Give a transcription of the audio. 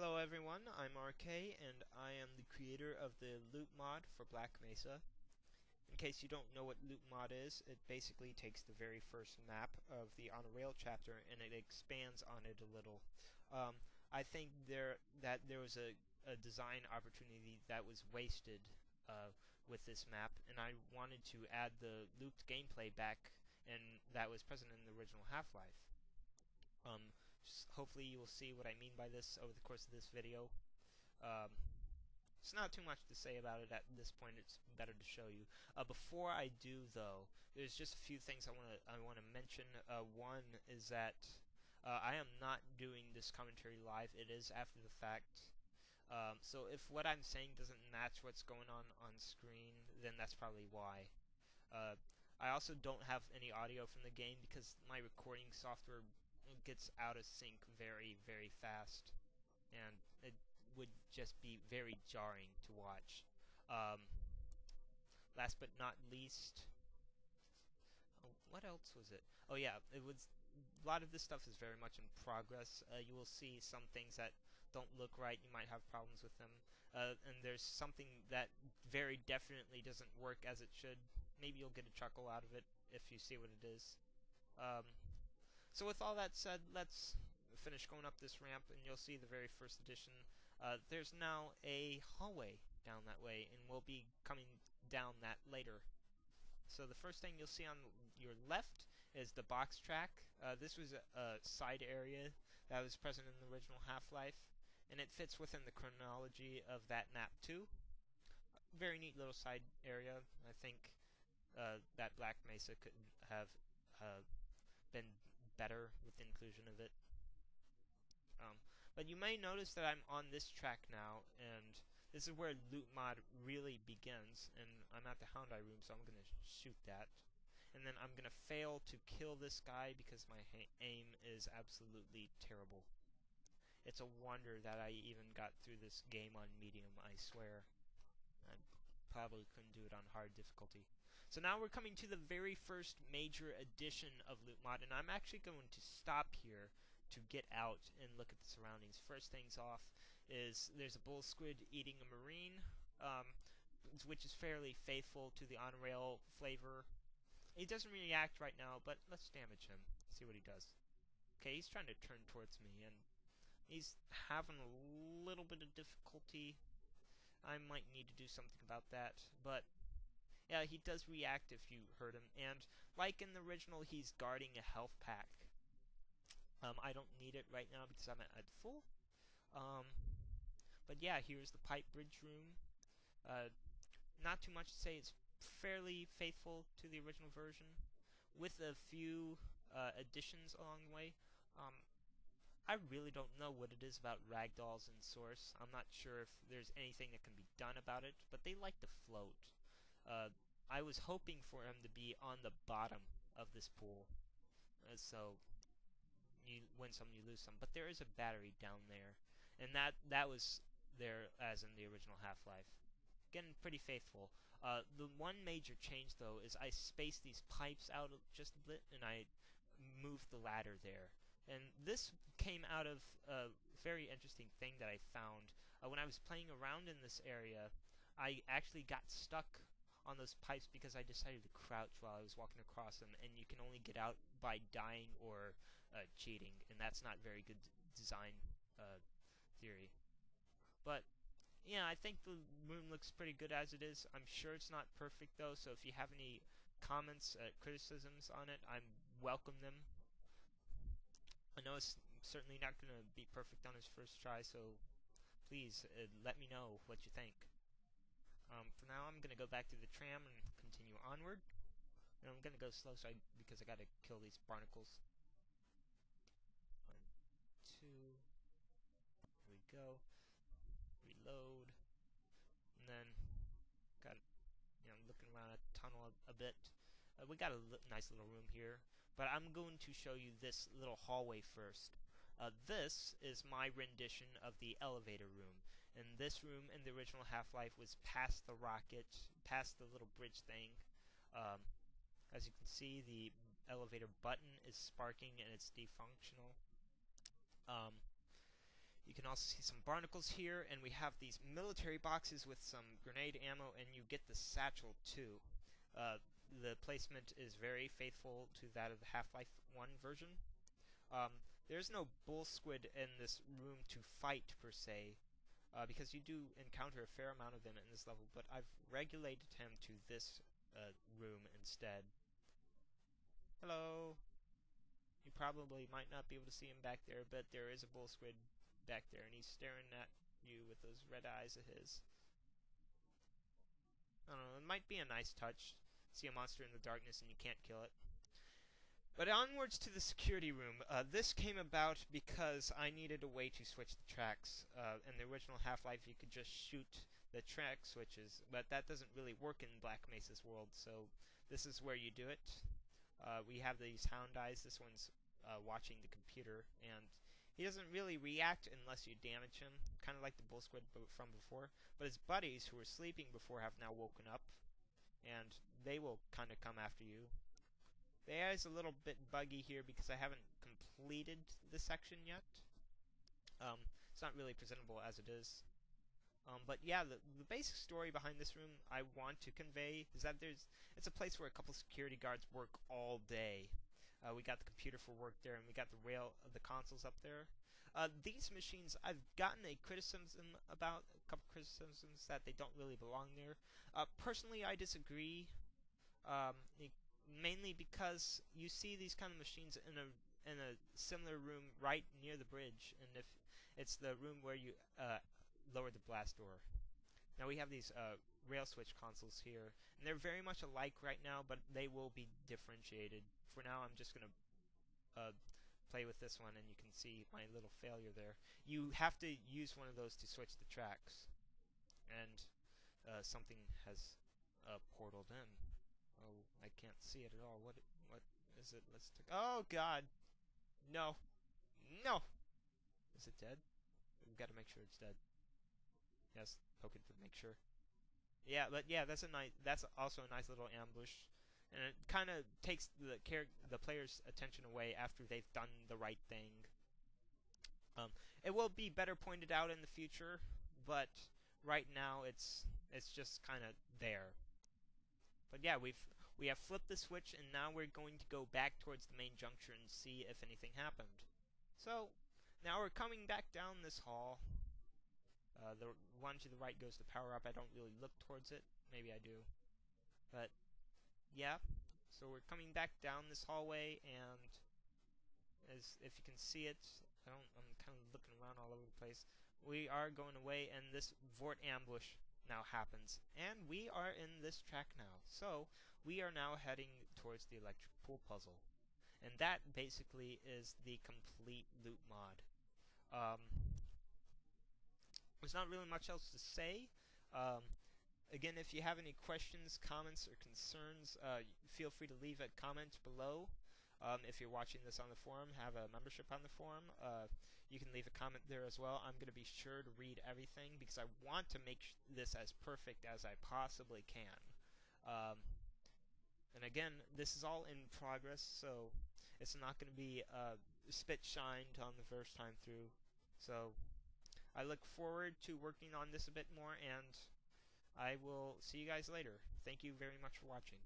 Hello everyone, I'm RK and I am the creator of the loop mod for Black Mesa. In case you don't know what loop mod is, it basically takes the very first map of the On a Rail chapter and it expands on it a little. I think there was a design opportunity that was wasted with this map, and I wanted to add the looped gameplay back, and that was present in the original Half-Life. Hopefully you will see what I mean by this over the course of this video. It's not too much to say about it at this point. It's better to show you. Before I do, though, there's just a few things I want to mention. One is that I am not doing this commentary live. It is after the fact. So if what I'm saying doesn't match what's going on screen, then that's probably why. I also don't have any audio from the game because my recording software gets out of sync very, very fast, and it would just be very jarring to watch. Last but not least, what else was it? Oh yeah, it was a lot of this stuff is very much in progress. You will see some things that don't look right. You might have problems with them, and there's something that very definitely doesn't work as it should. Maybe you'll get a chuckle out of it if you see what it is. So with all that said, let's finish going up this ramp, and you'll see the very first edition. There's now a hallway down that way, and we'll be coming down that later. So the first thing you'll see on your left is the box track. This was a side area that was present in the original Half-Life, and it fits within the chronology of that map too. Very neat little side area. I think that Black Mesa could have been better with the inclusion of it. But you may notice that I'm on this track now, and this is where loop mod really begins, and I'm at the Hound Eye room, so I'm going to shoot that. And then I'm going to fail to kill this guy because my aim is absolutely terrible. It's a wonder that I even got through this game on medium, I swear. I probably couldn't do it on hard difficulty. So now we're coming to the very first major addition of loop mod, and I'm actually going to stop here to get out and look at the surroundings. First things off is there's a bull squid eating a marine, which is fairly faithful to the on-rail flavor. He doesn't react right now, but let's damage him. See what he does. Okay, he's trying to turn towards me, and he's having a little bit of difficulty. I might need to do something about that, but yeah, he does react if you hurt him, and like in the original, he's guarding a health pack. I don't need it right now because I'm at full. But yeah, here's the pipe bridge room. Not too much to say. It's fairly faithful to the original version, with a few additions along the way. I really don't know what it is about ragdolls in Source. I'm not sure if there's anything that can be done about it, but they like to float. I was hoping for him to be on the bottom of this pool, so you win some, you lose some. But there is a battery down there, and that was there as in the original Half-Life. Again, pretty faithful. The one major change, though, is I spaced these pipes out just a bit, and I moved the ladder there. And this came out of a very interesting thing that I found. When I was playing around in this area, I actually got stuck on those pipes because I decided to crouch while I was walking across them, and you can only get out by dying or cheating, and that's not very good design theory. But yeah, I think the room looks pretty good as it is. I'm sure it's not perfect though, so if you have any comments, criticisms on it, I welcome them. I know it's certainly not going to be perfect on his first try, so please let me know what you think. For now, I'm going to go back to the tram and continue onward. And I'm going to go slow because I got to kill these barnacles. 1, 2. Here we go. Reload. And then got, looking around a tunnel a bit. We got a nice little room here, but I'm going to show you this little hallway first. This is my rendition of the elevator room, and this room in the original Half-Life was past the rocket, past the little bridge thing. As you can see, the elevator button is sparking and it's defunctional. You can also see some barnacles here, and we have these military boxes with some grenade ammo, and you get the satchel too. The placement is very faithful to that of the Half-Life 1 version. There's no bull squid in this room to fight per se, because you do encounter a fair amount of them in this level, but I've regulated him to this room instead. Hello. You probably might not be able to see him back there, but there is a bull squid back there, and he's staring at you with those red eyes of his. I don't know, it might be a nice touch. See a monster in the darkness and you can't kill it. But onwards to the security room. This came about because I needed a way to switch the tracks. In the original Half-Life, you could just shoot the track switches, but that doesn't really work in Black Mesa's world, so this is where you do it. We have these hound eyes. This one's watching the computer, and he doesn't really react unless you damage him, kind of like the bull squid from before. But his buddies, who were sleeping before, have now woken up, and they will kind of come after you. The AI is a little bit buggy here because I haven't completed the section yet. It's not really presentable as it is. But yeah, the basic story behind this room I want to convey is that it's a place where a couple security guards work all day. We got the computer for work there, and we got the consoles up there. These machines, I've gotten a criticism about, a couple criticisms that they don't really belong there. Personally, I disagree. Mainly because you see these kind of machines in a similar room right near the bridge, and if it's the room where you lower the blast door. Now we have these rail switch consoles here, and they're very much alike right now, but they will be differentiated. For now, I'm just gonna play with this one, and you can see my little failure there. You have to use one of those to switch the tracks, and something has portaled in. Oh, I can't see it at all. What is it? Let's take. Oh God, no, no. Is it dead? We've got to make sure it's dead. Yes, poke it to make sure. Yeah, but yeah, that's also a nice little ambush, and it kind of takes the player's attention away after they've done the right thing. It will be better pointed out in the future, but right now it's just kind of there. But yeah, we have flipped the switch, and now we're going to go back towards the main juncture and see if anything happened. So now we're coming back down this hall. The one to the right goes to power up. I don't really look towards it. Maybe I do. But yeah, so we're coming back down this hallway, and as if you can see it, I'm kind of looking around all over the place. We are going away, and this Vort ambush now happens, and we are in this track now. So we are now heading towards the electric pool puzzle, and that basically is the complete loot mod. There's not really much else to say. Again, if you have any questions, comments, or concerns, feel free to leave a comment below. If you're watching this on the forum, have a membership on the forum. You can leave a comment there as well. I'm going to be sure to read everything because I want to make this as perfect as I possibly can. And again, this is all in progress, so it's not going to be spit shined on the first time through. So I look forward to working on this a bit more, and I will see you guys later. Thank you very much for watching.